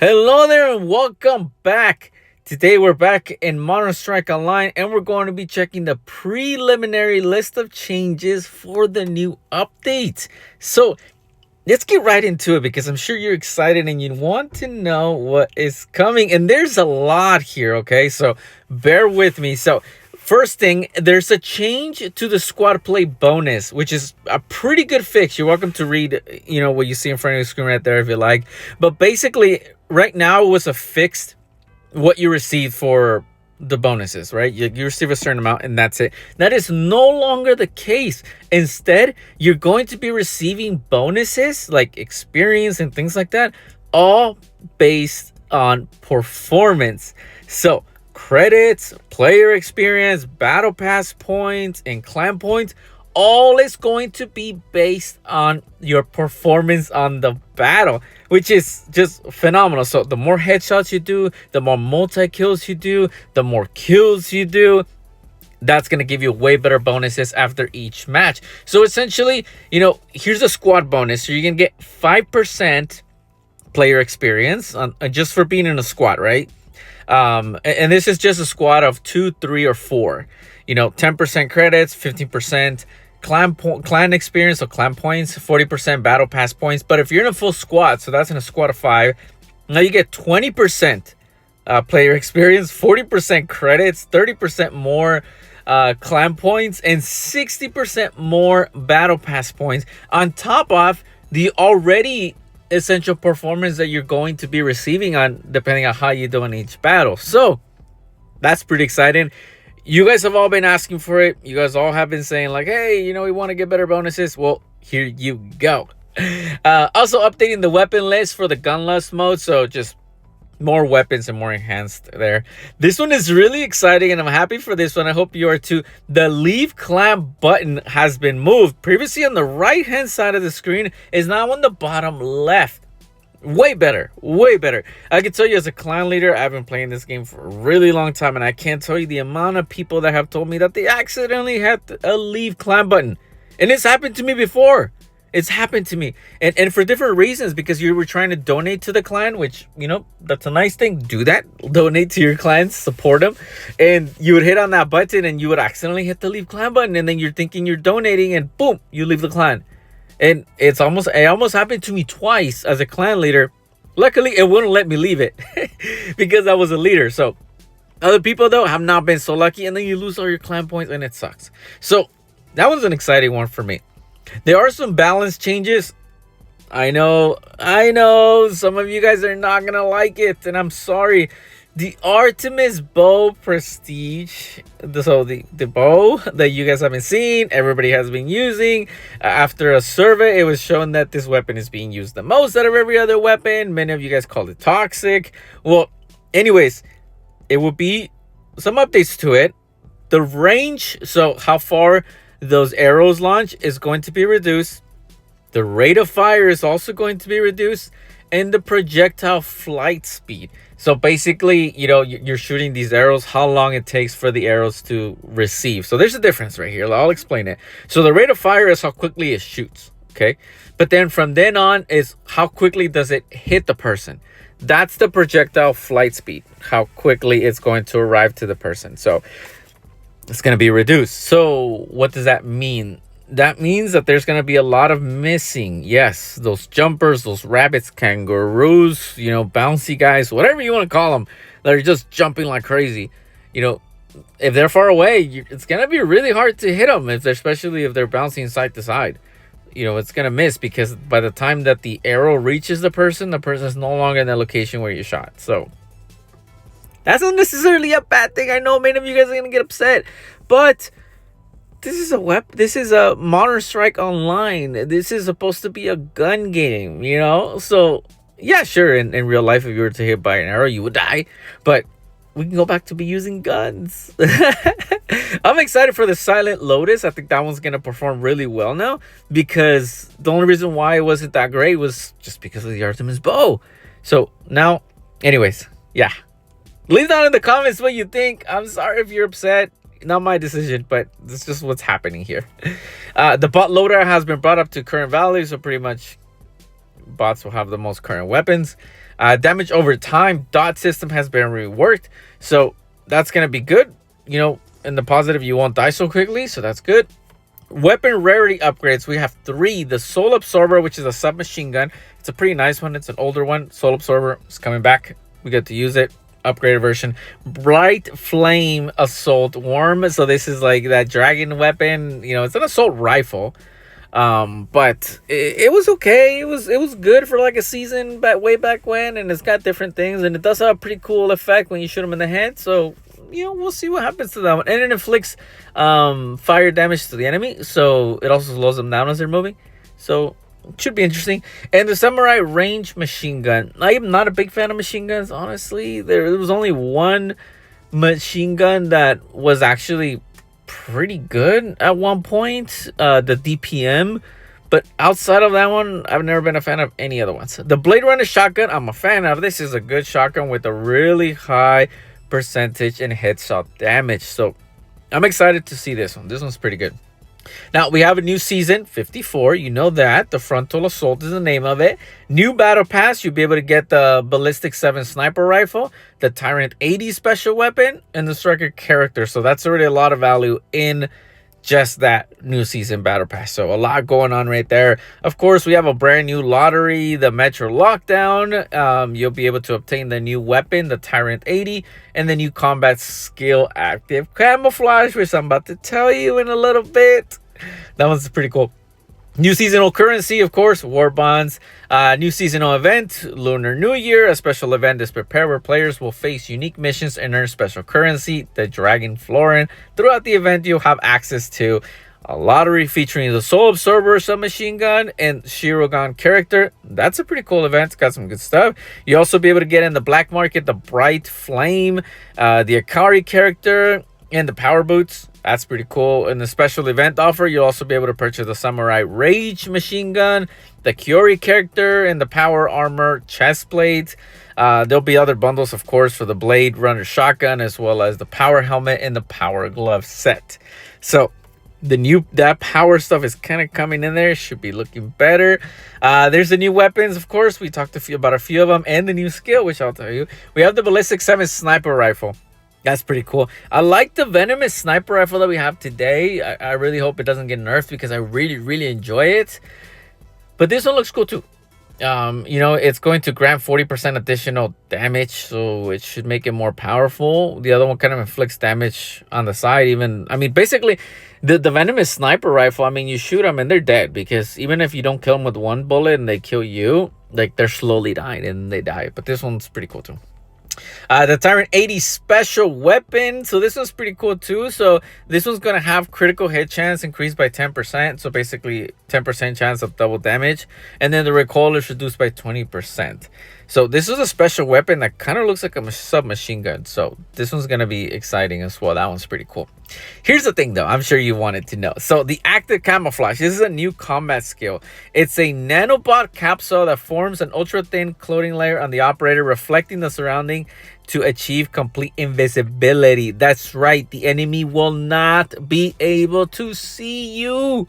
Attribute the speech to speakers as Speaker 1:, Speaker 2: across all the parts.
Speaker 1: Hello there and welcome back. Today we're back in Modern Strike Online and we're going to be checking the preliminary list of changes for the new update. So let's get right into it because I'm sure you're excited and you want to know what is coming. And there's a lot here, okay? So bear with me. So first thing, there's a change to the squad play bonus, which is a pretty good fix. You're welcome to read, what you see in front of your screen right there if you like. But basically, right now it was a fixed what you receive for the bonuses, right? You receive a certain amount and that's it. That is no longer the case. Instead, you're going to be receiving bonuses like experience and things like that, all based on performance. So credits, player experience, battle pass points, and clan points, all is going to be based on your performance on the battle, which is just phenomenal. So the more headshots you do, the more multi-kills you do, the more kills you do, that's going to give you way better bonuses after each match. So essentially, here's a squad bonus. So you're going to get 5% player experience just for being in a squad, right? And this is just a squad of 2, 3, or 4. 10% credits, 15% clan experience, so clan points, 40% battle pass points. But if you're in a full squad, so that's in a squad of 5, now you get 20% player experience, 40% credits, 30% more clan points, and 60% more battle pass points on top of the already essential performance that you're going to be receiving on depending on how you do in each battle. So that's pretty exciting. You guys have all been asking for it. You guys all have been saying like, hey, we want to get better bonuses. Well, here you go. Also updating the weapon list for the gunlust mode, so just more weapons and more enhanced there. This one is really exciting and I'm happy for this one. I hope you are too. The leave clan button has been moved. Previously on the right hand side of the screen is now on the bottom left. Way better. I can tell you as a clan leader, I've been playing this game for a really long time and I can't tell you the amount of people that have told me that they accidentally had a leave clan button. And it's happened to me before. It's happened to me, and for different reasons, because you were trying to donate to the clan, which, that's a nice thing. Do that. Donate to your clans, support them. And you would hit on that button and you would accidentally hit the leave clan button. And then you're thinking you're donating and boom, you leave the clan. And it almost happened to me twice as a clan leader. Luckily, it wouldn't let me leave it because I was a leader. So other people, though, have not been so lucky. And then you lose all your clan points and it sucks. So that was an exciting one for me. There are some balance changes. I know some of you guys are not gonna like it, and I'm sorry. The Artemis bow prestige, so the bow that you guys haven't seen, everybody has been using. After a survey, it was shown that this weapon is being used the most out of every other weapon. Many of you guys called it toxic. Well, anyways, it will be some updates to it. The range, so how far those arrows launch, is going to be reduced. The rate of fire is also going to be reduced, and the projectile flight speed. So basically, you're shooting these arrows, how long it takes for the arrows to receive. So there's a difference right here. I'll explain it. So the rate of fire is how quickly it shoots, okay? But then from then on is how quickly does it hit the person. That's the projectile flight speed, how quickly it's going to arrive to the person. So it's going to be reduced. So what does that mean? That means that there's going to be a lot of missing. Yes, those jumpers, those rabbits, kangaroos, bouncy guys, whatever you want to call them, that are just jumping like crazy. If they're far away, it's going to be really hard to hit them, especially if they're bouncing side to side. It's going to miss because by the time that the arrow reaches the person is no longer in the location where you shot. So that's not necessarily a bad thing. I know many of you guys are going to get upset, but this is a Modern Strike Online. This is supposed to be a gun game, So, yeah, sure, in real life, if you were to hit by an arrow, you would die. But we can go back to be using guns. I'm excited for the Silent Lotus. I think that one's going to perform really well now, because the only reason why it wasn't that great was just because of the Artemis bow. So, now, anyways, yeah. Leave down in the comments what you think. I'm sorry if you're upset. Not my decision, but this is just what's happening here. The bot loader has been brought up to current values, so pretty much bots will have the most current weapons. Damage over time, dot system has been reworked. So that's going to be good. You know, in the positive, you won't die so quickly. So that's good. Weapon rarity upgrades. We have 3. The Soul Absorber, which is a submachine gun. It's a pretty nice one. It's an older one. Soul Absorber is coming back. We get to use it. Upgraded version. Bright Flame Assault Worm. So this is like that dragon weapon. You know, it's an assault rifle. But it was okay. It was good for like a season way back when, and it's got different things, and it does have a pretty cool effect when you shoot them in the head. So, you know, we'll see what happens to that one. And it inflicts fire damage to the enemy, so it also slows them down as they're moving. So it should be interesting. And the Samurai Range Machine Gun. I am not a big fan of machine guns, honestly. There was only one machine gun that was actually pretty good at one point, the DPM. But outside of that one, I've never been a fan of any other ones. The Blade Runner shotgun, I'm a fan of. This is a good shotgun with a really high percentage in headshot damage. So I'm excited to see this one. This one's pretty good. Now, we have a new season, 54. You know that. The Frontal Assault is the name of it. New Battle Pass. You'll be able to get the Ballistic 7 Sniper Rifle, the Tyrant 80 Special Weapon, and the Striker character. So that's already a lot of value in just that new season Battle Pass. So a lot going on right there. Of course, we have a brand new lottery, the Metro Lockdown. You'll be able to obtain the new weapon, the Tyrant 80, and the new combat skill active camouflage, which I'm about to tell you in a little bit. That one's pretty cool. New seasonal currency, of course, war bonds. New seasonal event, Lunar New Year. A special event is prepared where players will face unique missions and earn special currency, the Dragon Florin. Throughout the event, you'll have access to a lottery featuring the Soul Absorber submachine gun and Shirogan character. That's a pretty cool event. It's got some good stuff. You'll also be able to get in the black market the Bright Flame, the Akari character, and the power boots. That's pretty cool. In the special event offer, you'll also be able to purchase the Samurai Rage machine gun, the Kyori character, and the power armor chest plate. There'll be other bundles, of course, for the Blade Runner shotgun, as well as the power helmet and the power glove set. So that power stuff is kind of coming in there. Should be looking better. There's the new weapons, of course. We talked about a few of them, and the new skill, which I'll tell you. We have the Ballistic 7 Sniper Rifle. That's pretty cool. I like the venomous sniper rifle that we have today. I really hope it doesn't get nerfed because I really enjoy it. But this one looks cool too. You know, it's going to grant 40% additional damage, so it should make it more powerful. The other one kind of inflicts damage on the side. Even, I mean, basically, the venomous sniper rifle, I mean, you shoot them and they're dead, because even if you don't kill them with one bullet and they kill you, like, they're slowly dying and they die. But this one's pretty cool too. The Tyrant 80 special weapon. So this one's pretty cool too. So this one's going to have critical hit chance increased by 10%. So basically 10% chance of double damage. And then the recoil is reduced by 20%. So this is a special weapon that kind of looks like a submachine gun. So this one's going to be exciting as well. That one's pretty cool. Here's the thing though, I'm sure you wanted to know. So the active camouflage, this is a new combat skill. It's a nanobot capsule that forms an ultra thin clothing layer on the operator, reflecting the surrounding to achieve complete invisibility. That's right, the enemy will not be able to see you.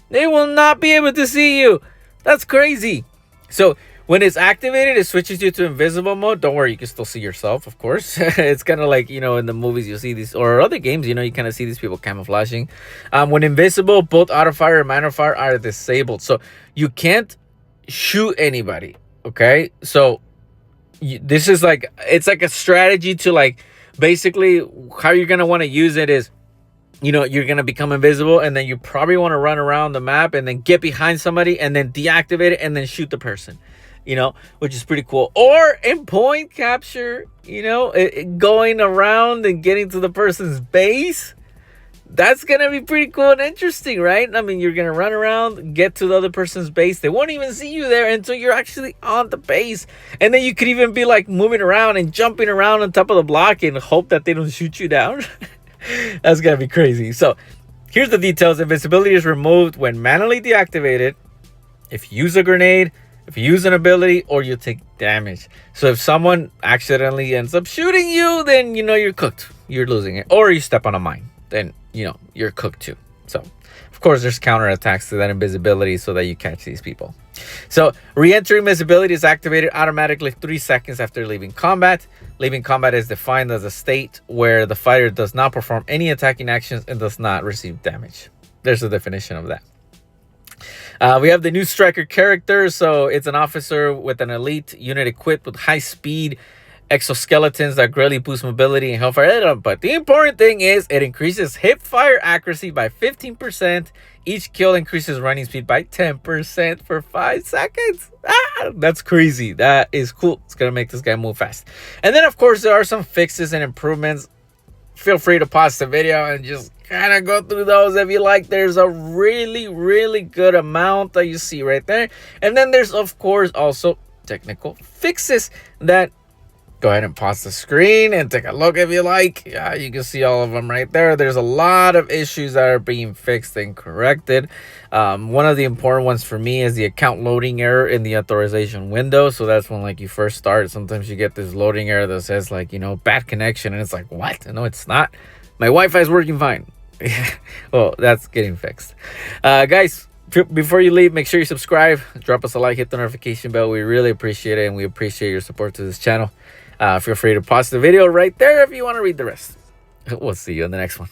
Speaker 1: They will not be able to see you. That's crazy. So when it's activated, it switches you to invisible mode. Don't worry, you can still see yourself, of course. It's kind of like, you know, in the movies you see these, or other games, you know, you kind of see these people camouflaging. When invisible, both auto fire and manual fire are disabled. So you can't shoot anybody, okay? So this is like, it's like a strategy to, like, basically how you're going to want to use it is, you know, you're going to become invisible, and then you probably want to run around the map and then get behind somebody and then deactivate it and then shoot the person, you know, which is pretty cool. Or in point capture, you know, going around and getting to the person's base. That's going to be pretty cool and interesting, right? I mean, you're going to run around, get to the other person's base. They won't even see you there until you're actually on the base. And then you could even be like moving around and jumping around on top of the block and hope that they don't shoot you down. That's going to be crazy. So here's the details. Invisibility is removed when manually deactivated, if you use a grenade, if you use an ability, or you take damage. So if someone accidentally ends up shooting you, then, you know, you're cooked. You're losing it. Or you step on a mine, then, you know, you're cooked too. So, of course, there's counterattacks to that invisibility so that you catch these people. So re-entry visibility is activated automatically 3 seconds after leaving combat. Leaving combat is defined as a state where the fighter does not perform any attacking actions and does not receive damage. There's a definition of that. We have the new striker character. So it's an officer with an elite unit equipped with high speed exoskeletons that greatly boost mobility and hellfire. But the important thing is it increases hip fire accuracy by 15%. Each kill increases running speed by 10% for 5 seconds. That's crazy. That is cool. It's going to make this guy move fast. And then, of course, there are some fixes and improvements. Feel free to pause the video and just kind of go through those if you like. There's a really good amount that you see right there. And then there's, of course, also technical fixes that go ahead and pause the screen and take a look if you like. Yeah, you can see all of them right there. There's a lot of issues that are being fixed and corrected. One of the important ones for me is the account loading error in the authorization window. So that's when, like, you first start. Sometimes you get this loading error that says, like, you know, bad connection. And it's like, what? No, it's not. My Wi-Fi is working fine. Well, that's getting fixed. Guys, before you leave, make sure you subscribe. Drop us a like. Hit the notification bell. We really appreciate it. And we appreciate your support to this channel. Feel free to pause the video right there if you want to read the rest. We'll see you in the next one.